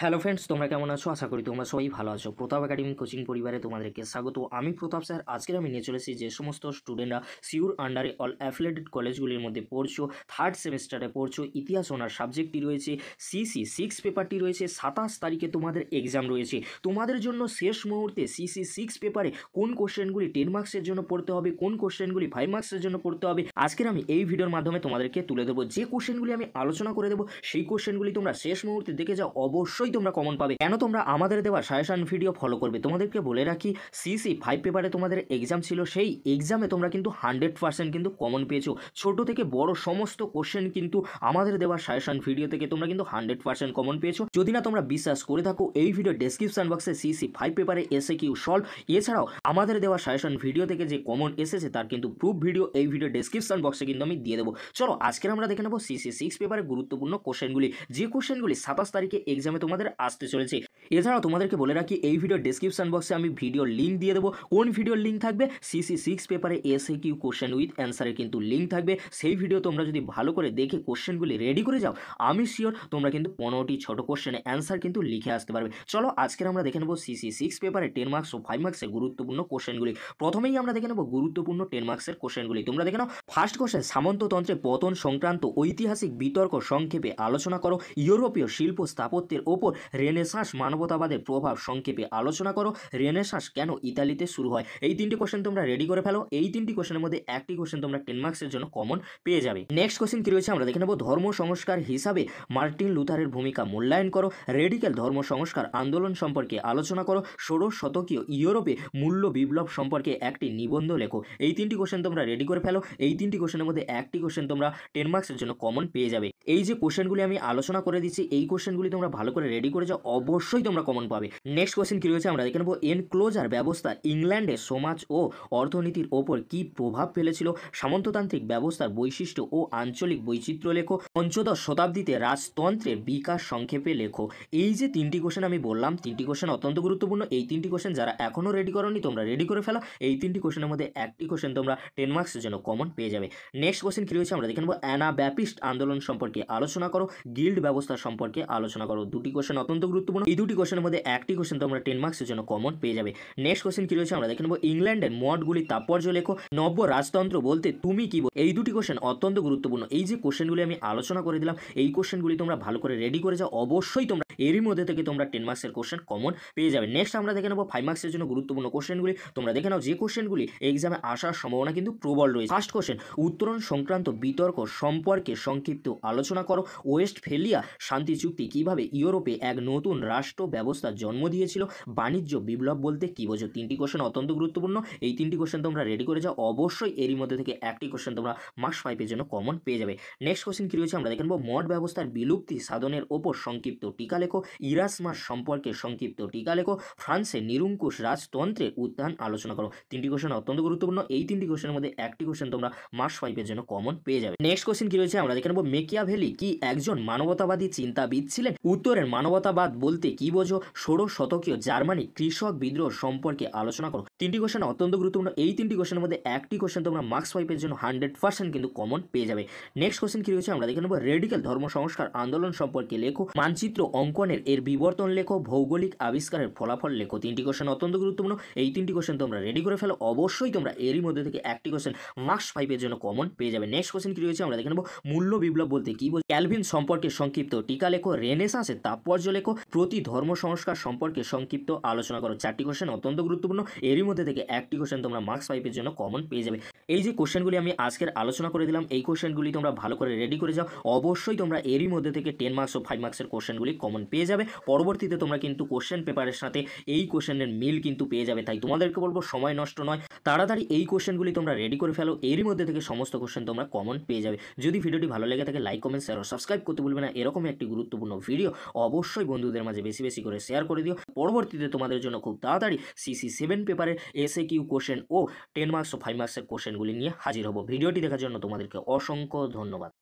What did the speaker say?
Hello friends, তোমরা কেমন আছো? আশা করি তোমরা সবাই ভালো আছো। প্রতাপ একাডেমি কোচিং পরিবারে তোমাদেরকে স্বাগত। আমি প্রতাপ স্যার। আজকের আমি নিয়ে চলেছি যে সমস্ত স্টুডেন্টরা সিউর আন্ডারে অল অ্যাফিলিয়েটেড কলেজগুলির মধ্যে পড়ছো, থার্ড সেমিস্টারে পড়ছো, ইতিহাস ওনার সাবজেক্টটি রয়েছে, সিসি 6 পেপারটি রয়েছে, 27 তারিখে তোমাদের এক্সাম রয়েছে। তোমাদের জন্য শেষ মুহূর্তে সিসি 6 পেপারে কোন কোশ্চেনগুলি 10 মার্কসের জন্য পড়তে হবে, কোন কোশ্চেনগুলি 5 মার্কসের জন্য পড়তে হবে, আজকের আমি এই ভিডিওর মাধ্যমে তোমাদেরকে তুলে দেবো। যে কোশ্চেনগুলি আমি আলোচনা করে দেবো সেই কোশ্চেনগুলি তোমরা শেষ মুহূর্তে দেখে যাও, অবশ্যই তোমরা কমন পাবে। কেন তোমরা আমাদের দেওয়া সাজেশন ভিডিও ফলো করবে? তোমাদেরকে বলে রাখি, সিসি 5 পেপারে তোমাদের এক্সাম ছিল, সেই এক্সামে তোমরা কিন্তু 100% কিন্তু কমন পেয়েছো। ছোট থেকে বড় সমস্ত কোশ্চেন কিন্তু আমাদের দেওয়া সাজেশন ভিডিও থেকে তোমরা কিন্তু 100% কমন পেয়েছো। যদি না তোমরা বিশ্বাস করে থাকো, এই ভিডিও ডেসক্রিপশন বক্সে সিসি 5 পেপারে এসএকিউ সলভ, এছাড়াও আমাদের দেওয়া সাজেশন ভিডিও থেকে যে কমন এসেছে তার কিন্তু প্রুফ ভিডিও এই ভিডিও ডেসক্রিপশন বক্সে কিন্তু আমি দিয়ে দেবো। চলো আজকে আমরা দেখে নেবো সিসি 6 পেপারে গুরুত্বপূর্ণ কোশ্চেনগুলি, যে কোশ্চেনগুলি 27 তারিখে এক্সামে তোমাদের আসতে চলেছে। এছাড়াও তোমাদেরকে বলে রাখি, এই ভিডিও ডেসক্রিপশন বক্সে আমি ভিডিওর লিঙ্ক দিয়ে দেবো। কোন ভিডিওর লিঙ্ক থাকবে? সিসি 6 পেপারে এসএকিউ কোশ্চেন উইথ অ্যান্সারের কিন্তু লিঙ্ক থাকবে। সেই ভিডিও তোমরা যদি ভালো করে দেখে কোশ্চেনগুলি রেডি করে যাও, আমি শিওর তোমরা কিন্তু 15টি ছোট কোশ্চেনে অ্যান্সার কিন্তু লিখে আসতে পারবে। চলো আজকের আমরা দেখে নেবো সিসি 6 পেপারে 10 মার্কস ও 5 মার্কসের গুরুত্বপূর্ণ কোশ্চেনগুলি। প্রথমেই আমরা দেখে নেবো গুরুত্বপূর্ণ 10 মার্কসের কোশ্চেনগুলি। তোমরা দেখে নাও। ফার্স্ট কোশ্চেন, সামন্ততন্ত্রের পতন সংক্রান্ত ঐতিহাসিক বিতর্ক সংক্ষেপে আলোচনা করো। ইউরোপীয় শিল্প স্থাপত্যের ওপর রেনেসাঁস মানবতাবাদের প্রভাব সংক্ষেপে আলোচনা করো। রেনেসাঁস কেন ইতালিতে শুরু হয়? এই তিনটি কোশ্চেন তোমরা রেডি করে ফেলো। এই তিনটি কোশ্চেনের মধ্যে একটি কোশ্চেন তোমরা 10 মার্কসের জন্য কমন পেয়ে যাবে। নেক্সট কোশ্চেন কি রয়েছে আমরা দেখে নেবো। ধর্ম সংস্কার হিসাবে মার্টিন লুথারের ভূমিকা মূল্যায়ন করো। রেডিক্যাল ধর্ম সংস্কার আন্দোলন সম্পর্কে আলোচনা করো। ষোড়শ শতকীয় ইউরোপে মূল্য বিপ্লব সম্পর্কে একটি নিবন্ধ লেখো। এই তিনটি কোশ্চেন তোমরা রেডি করে ফেলো। এই তিনটি কোশ্চেনের মধ্যে একটি কোশ্চেন তোমরা 10 মার্কসের জন্য কমন পেয়ে যাবে। এই যে কোশ্চেনগুলি আমি আলোচনা করে দিচ্ছি, এই কোশ্চেনগুলি তোমরা ভালো করে রেডি করে যাও, অবশ্যই তোমরা কমন পাবে। নেক্সট কোশ্চেন কি রয়েছে আমরা দেখে নেবো। এনক্লোজার ব্যবস্থা ইংল্যান্ডের সমাজ ও অর্থনীতির ওপর কি প্রভাব ফেলেছিল? সামন্ততান্ত্রিক ব্যবস্থার বৈশিষ্ট্য ও আঞ্চলিক বৈচিত্র্য লেখো। পঞ্চদশ শতাব্দীতে রাজতন্ত্রের বিকাশ সংক্ষেপে লেখো। এই যে তিনটি কোশ্চেন আমি বললাম, তিনটি কোশ্চেন অত্যন্ত গুরুত্বপূর্ণ। এই তিনটি কোশ্চেন যারা এখনও রেডি করোনি, তোমরা রেডি করে ফেলো। এই তিনটি কোশ্চেনের মধ্যে একটি কোশ্চেন তোমরা 10 মার্কসের জন্য কমন পেয়ে যাবে। নেক্সট কোশ্চেন কি রয়েছে আমরা দেখে নেবো। অ্যানাব্যাপিস্ট আন্দোলন সম্পর্কে আলোচনা করো। গিল্ড ব্যবস্থা সম্পর্কে আলোচনা করো। দুটি কোশ্চেন অত্যন্ত গুরুত্বপূর্ণ। এই দুটি কোশ্চেনের মধ্যে একটি কোশ্চেন তোমরা 10 মার্কসের জন্য কমন পেয়ে যাবে। নেক্সট কোশ্চেন কি রয়েছে আমরা দেখে নেবো। ইংল্যান্ডের মঠগুলির তাৎপর্য লেখো। নব্য রাজতন্ত্র বলতে তুমি কি? এই দুটি কোশ্চেন অত্যন্ত গুরুত্বপূর্ণ। এই যে কোশ্চেনগুলি আমি আলোচনা করে দিলাম, এই কোশ্চেনগুলি তোমরা ভালো করে রেডি করে যাও, অবশ্যই তোমরা এরই মধ্যে থেকে তোমরা 10 মার্কসের কোশ্চেন কমন পেয়ে যাবে। নেক্সট আমরা দেখে নেবো 5 মার্কসের জন্য গুরুত্বপূর্ণ কোশ্চেনগুলি। তোমরা দেখে নাও যে কোশ্চেনগুলি এক্সামে আসার সম্ভাবনা কিন্তু প্রবল রয়েছে। ফার্স্ট কোশ্চেন, উত্তরণ সংক্রান্ত বিতর্ক সম্পর্কে সংক্ষিপ্ত আলোচনা করো। ওয়েস্টফেলিয়া শান্তি চুক্তি কিভাবে ইউরোপে এক নতুন রাষ্ট্র ব্যবস্থার জন্ম দিয়েছিল? বাণিজ্য বিপ্লব বলতে কি বোঝো? তিনটি কোশ্চেন অত্যন্ত গুরুত্বপূর্ণ। এই তিনটি কোশ্চেন তোমরা রেডি করে যাও, অবশ্যই এরই মধ্যে থেকে একটি কোশ্চেন তোমরা মার্কস 5-এর জন্য কমন পেয়ে যাবে। নেক্সট কোশ্চেন কি রয়েছে আমরা দেখে নেবো। মঠ ব্যবস্থার বিলুপ্তি সাধনের ওপর সংক্ষিপ্ত টিকা লেখো। ইরাসমাস সম্পর্কে সংক্ষিপ্ত টিকা লেখো। ফ্রান্সের নিরঙ্কুশ রাজতন্ত্রের উত্থান আলোচনা করো। তিনটি কোশ্চেন অত্যন্ত গুরুত্বপূর্ণ। এই তিনটি কোশ্চেনের মধ্যে একটি কোশ্চেন তোমরা মার্কস 5-এর জন্য কমন পেয়ে যাবে। নেক্সট কোশ্চেন কি রয়েছে আমরা দেখে নেবো। মেকিয়াভেলি কি একজন মানবতাবাদী চিন্তাবিদ ছিলেন? উত্তরের মানবতাবাদ বলতে কি বোঝো? ষোড়শ শতকীয় জার্মানি কৃষক বিদ্রোহ সম্পর্কে আলোচনা করো। তিনটি কোশ্চেন অত্যন্ত গুরুত্বপূর্ণ। এই তিনটি কোশ্চেনের মধ্যে একটি কোশ্চেন তোমরা মার্কস 5-এর জন্য 100% কিন্তু কমন পেয়ে যাবে। নেক্সট কোশ্চেন কি রয়েছে আমরা দেখে নেবো। রেডিক্যাল ধর্ম সংস্কার আন্দোলন সম্পর্কে লেখো। মানচিত্র অঙ্কনের এর বিবর্তন লেখো। ভৌগোলিক আবিষ্কারের ফলাফল লেখো। তিনটি কোশ্চেন অত্যন্ত গুরুত্বপূর্ণ। এই তিনটি কোশ্চেন তোমরা রেডি করে ফেলো, অবশ্যই তোমরা এরই মধ্যে থেকে একটি কোশ্চেন মার্কস 5-এর জন্য কমন পেয়ে যাবে। নেক্সট কোশ্চেন কি রয়েছে আমরা দেখে নেবো। মূল্য বিপ্লব বলতে কি বোঝো? ক্যালভিন সম্পর্কে সংক্ষিপ্ত টিকা লেখো। রেনেসাঁসের তাৎপর্য লেখো। প্রতি ধর্ম সংস্কার সম্পর্কে সংক্ষিপ্ত আলোচনা করো। চারটি কোশ্চেন অত্যন্ত গুরুত্বপূর্ণ। এরই মধ্যে থেকে একটি কোশ্চেন তোমরা মার্কস 5-এর জন্য কমন পেয়ে যাবে। এই যে কোশ্চেনগুলি আমি আজকের আলোচনা করে দিলাম, এই কোশ্চেনগুলি তোমরা ভালো করে রেডি করে যাও, অবশ্যই তোমরা এরই মধ্যে থেকে 10 মার্কস ও 5 মার্কসের কোশ্চেনগুলি কমন পেয়ে যাবে। পরবর্তীতে তোমরা কিন্তু কোশ্চেন পেপারের সাথে এই কোশ্চেনের মিল কিন্তু পেয়ে যাবে। তাই তোমাদেরকে বলবো সময় নষ্ট নয়, তাড়াতাড়ি এই কোশ্চেনগুলি তোমরা রেডি করে ফেলো, এরই মধ্যে থেকে সমস্ত কোশ্চেন তোমরা কমন পেয়ে যাবে। যদি ভিডিওটি ভালো লেগে থাকে লাইক কমেন্ট শেয়ার ও সাবস্ক্রাইব করতে ভুলবে না। এরকম একটি গুরুত্বপূর্ণ ভিডিও অবশ্যই বন্ধুদের মাঝে বেশি বেশি করে শেয়ার করে দিও। পরবর্তীতে তোমাদের জন্য খুব তাড়াতাড়ি সিসি 7 পেপারের এসএকিউ কোশ্চেন ও 10 মার্কস ও 5 মার্কসের কোশ্চেনগুলি নিয়ে হাজির হব। ভিডিওটি দেখার জন্য তোমাদেরকে অসংখ্য ধন্যবাদ।